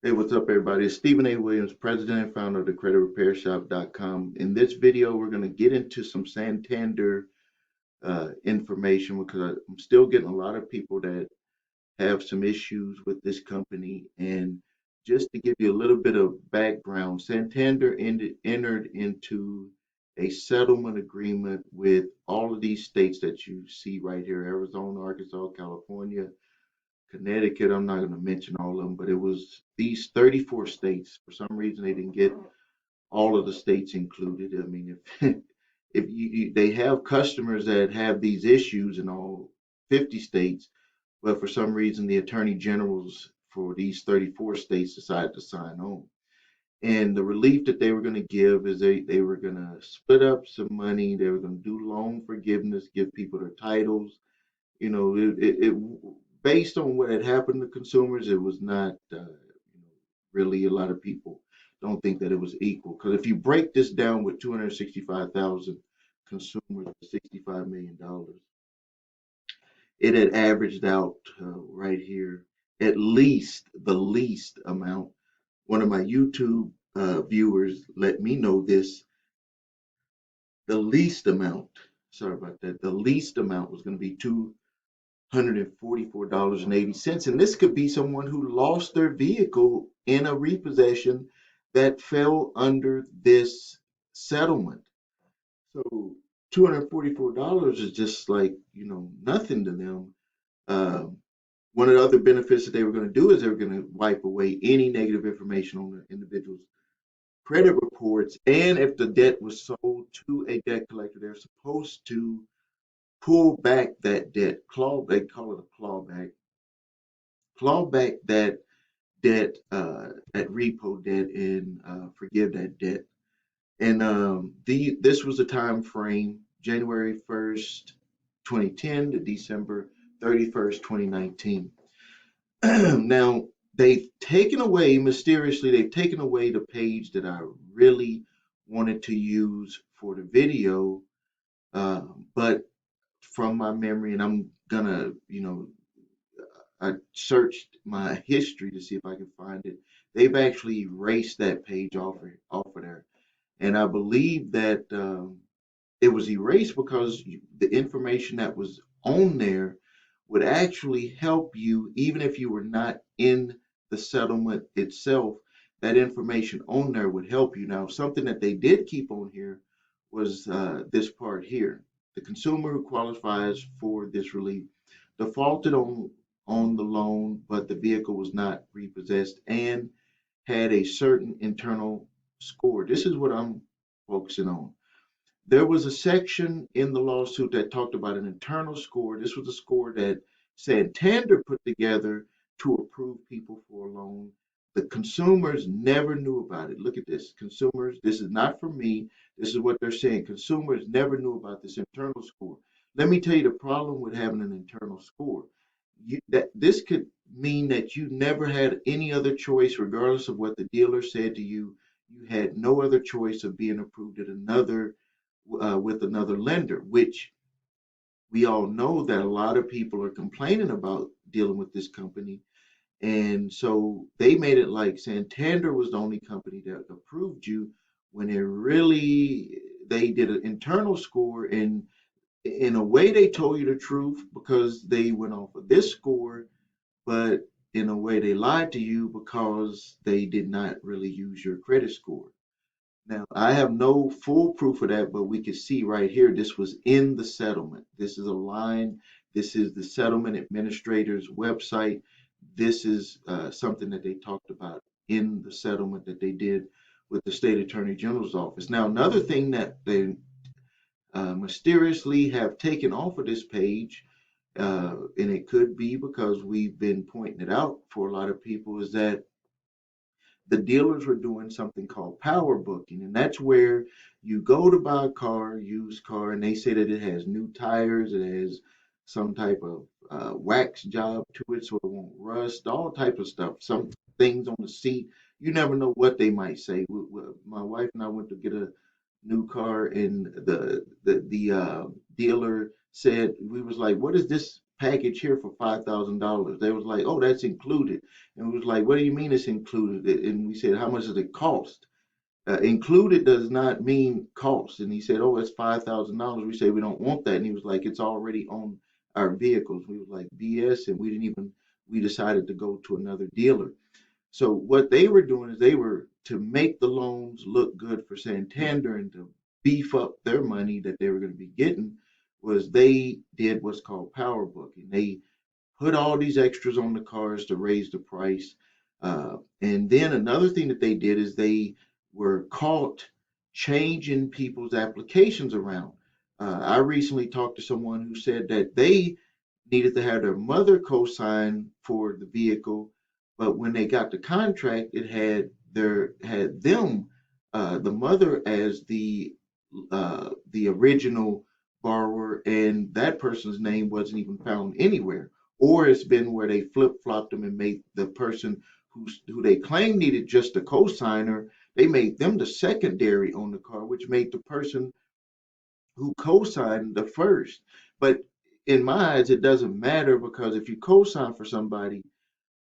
Hey, what's up, everybody? It's Stephen A. Williams, president and founder of the creditrepairshop.com. In this video, we're going to get into some Santander information because I'm still getting a lot of people that have some issues with this company. And just to give you a little bit of background, Santander entered into a settlement agreement with all of these states that you see right here: Arizona, Arkansas, California, Connecticut. I'm not going to mention all of them, but it was these 34 states. For some reason, they didn't get all of the states included. I mean, if if they have customers that have these issues in all 50 states, but for some reason the attorney generals for these 34 states decided to sign on. And the relief that they were going to give is they were going to split up some money. They were going to do loan forgiveness, give people their titles. It based on what had happened to consumers, it was not really a lot of people don't think that it was equal. Because if you break this down with 265,000 consumers, $65 million, it had averaged out right here at least the least amount. One of my YouTube viewers let me know this. The least amount, sorry about that, the least amount was going to be $244.80. And this could be someone who lost their vehicle in a repossession that fell under this settlement. So $244 is just like, nothing to them. Um, One of the other benefits that they were going to do is they were going to wipe away any negative information on the individual's credit reports. And if the debt was sold to a debt collector, they're supposed to pull back that debt, they call it a clawback, claw back that debt, that repo debt, and forgive that debt. And this was the time frame, January 1st, 2010 to December 31st, 2019. Now, they've taken away the page that I really wanted to use for the video, but from my memory, and I'm gonna, I searched my history to see if I can find it. They've actually erased that page off of there, and I believe that it was erased because the information that was on there would actually help you, even if you were not in the settlement itself. That information on there would help you. Now, something that they did keep on here was this part here: the consumer who qualifies for this relief defaulted on the loan, but the vehicle was not repossessed and had a certain internal score. This is what I'm focusing on. There was a section in the lawsuit that talked about an internal score. This was a score that Santander put together to approve people for a loan. The consumers never knew about it. Look at this. Consumers, this is not for me. This is what they're saying. Consumers never knew about this internal score. Let me tell you the problem with having an internal score. That this could mean that you never had any other choice, regardless of what the dealer said to you. You had no other choice of being approved at another with another lender, which we all know that a lot of people are complaining about dealing with this company. And so they made it like Santander was the only company that approved you when it really, they did an internal score. And in a way, they told you the truth because they went off of this score, but in a way, they lied to you because they did not really use your credit score. Now, I have no full proof of that, but we can see right here, this was in the settlement. This is a line. This is the settlement administrator's website. This is something that they talked about in the settlement that they did with the state attorney general's office. Now, another thing that they mysteriously have taken off of this page, and it could be because we've been pointing it out for a lot of people, is that the dealers were doing something called power booking, and that's where you go to buy a car, used car, and they say that it has new tires, it has some type of wax job to it so it won't rust, all type of stuff, some things on the seat. You never know what they might say. My wife and I went to get a new car, and the dealer said, we was like, what is this package here for $5,000. They was like, oh, that's included. And we was like, what do you mean it's included? And we said, how much does it cost? Included does not mean cost. And he said, oh, it's $5,000. We say we don't want that. And he was like, it's already on our vehicles. We was like, BS. And we decided to go to another dealer. So what they were doing is they were to make the loans look good for Santander and to beef up their money that they were going to be getting was they did what's called power booking. They put all these extras on the cars to raise the price. And then another thing that they did is they were caught changing people's applications around. I recently talked to someone who said that they needed to have their mother co-sign for the vehicle, but when they got the contract, it had them, the mother as the original borrower, and that person's name wasn't even found anywhere. Or it's been where they flip-flopped them and made the person who they claim needed just a co-signer, they made them the secondary on the car, which made the person who co-signed the first. But in my eyes, it doesn't matter because if you co-sign for somebody,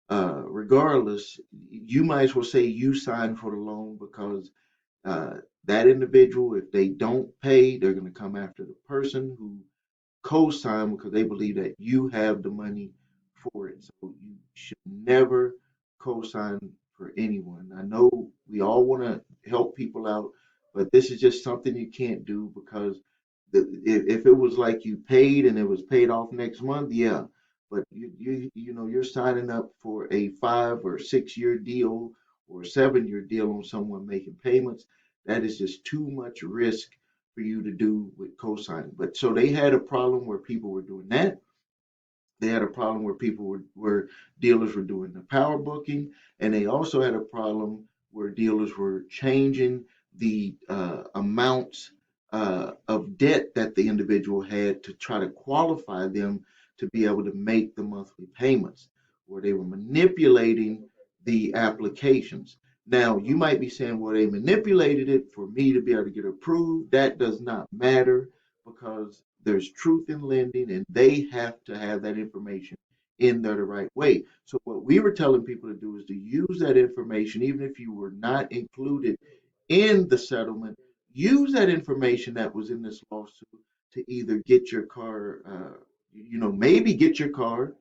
regardless, you might as well say you signed for the loan because uh, that individual, if they don't pay, they're going to come after the person who co-sign because they believe that you have the money for it. So you should never co-sign for anyone. I know we all want to help people out, but this is just something you can't do because if it was like you paid and it was paid off next month, yeah. But you're signing up for a 5 or 6 year deal or a 7 year deal on someone making payments. That is just too much risk for you to do with co-signing. But so they had a problem where people were doing that. They had a problem where where dealers were doing the power booking, and they also had a problem where dealers were changing the amounts of debt that the individual had to try to qualify them to be able to make the monthly payments, where they were manipulating the applications. Now, you might be saying, well, they manipulated it for me to be able to get approved. That does not matter because there's truth in lending and they have to have that information in there the right way. So what we were telling people to do is to use that information, even if you were not included in the settlement, use that information that was in this lawsuit to either get your car, maybe get your car,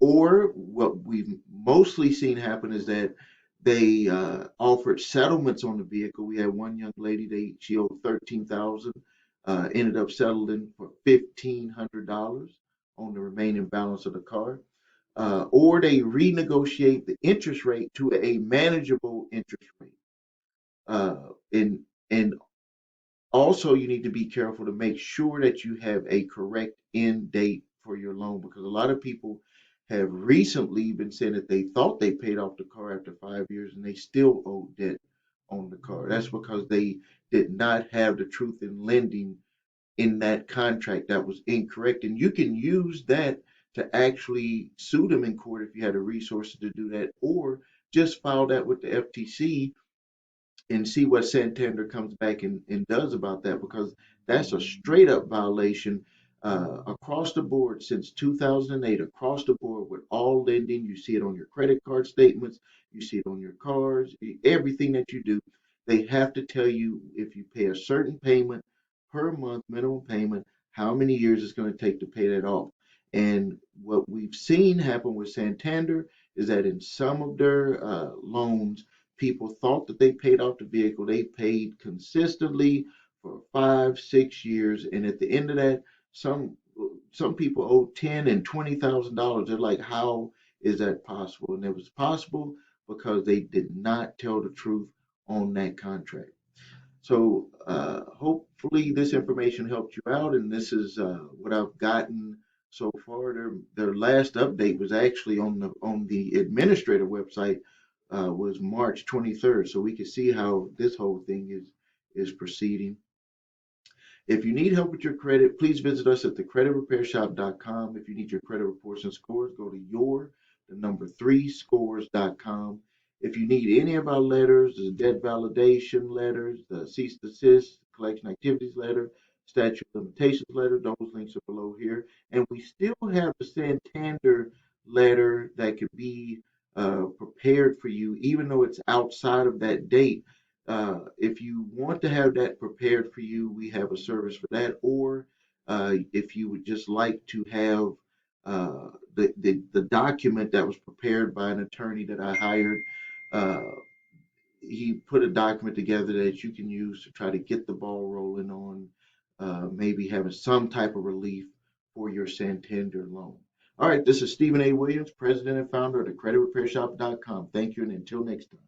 or what we've mostly seen happen is that they offered settlements on the vehicle. We had one young lady, she owed 13,000, ended up settling for $1,500 on the remaining balance of the car. Or they renegotiate the interest rate to a manageable interest rate. And also, you need to be careful to make sure that you have a correct end date for your loan because a lot of people have recently been saying that they thought they paid off the car after 5 years and they still owe debt on the car. That's because they did not have the truth in lending in that contract that was incorrect. And you can use that to actually sue them in court if you had the resources to do that, or just file that with the FTC and see what Santander comes back and does about that because that's a straight up violation across the board since 2008, across the board with all lending. You see it on your credit card statements, you see it on your cars, everything that you do. They have to tell you if you pay a certain payment per month, minimum payment, how many years it's going to take to pay that off. And what we've seen happen with Santander is that in some of their loans, people thought that they paid off the vehicle. They paid consistently for 5, 6 years, and at the end of that, some some people owe $10,000 and $20,000. They're like, how is that possible? And it was possible because they did not tell the truth on that contract. So hopefully this information helped you out, and this is what I've gotten so far. Their last update was actually on the administrator website was March 23rd, so we can see how this whole thing is proceeding. If you need help with your credit, please visit us at thecreditrepairshop.com. If you need your credit reports and scores, go to the number 3scores.com. If you need any of our letters, the debt validation letters, the cease desist collection activities letter, statute of limitations letter. Those links are below here. And we still have the Santander letter that could be prepared for you, even though it's outside of that date. If you want to have that prepared for you, we have a service for that. Or if you would just like to have the document that was prepared by an attorney that I hired, uh, he put a document together that you can use to try to get the ball rolling on maybe having some type of relief for your Santander loan. All right, this is Stephen A. Williams, president and founder of the creditrepairshop.com. Thank you, and until next time.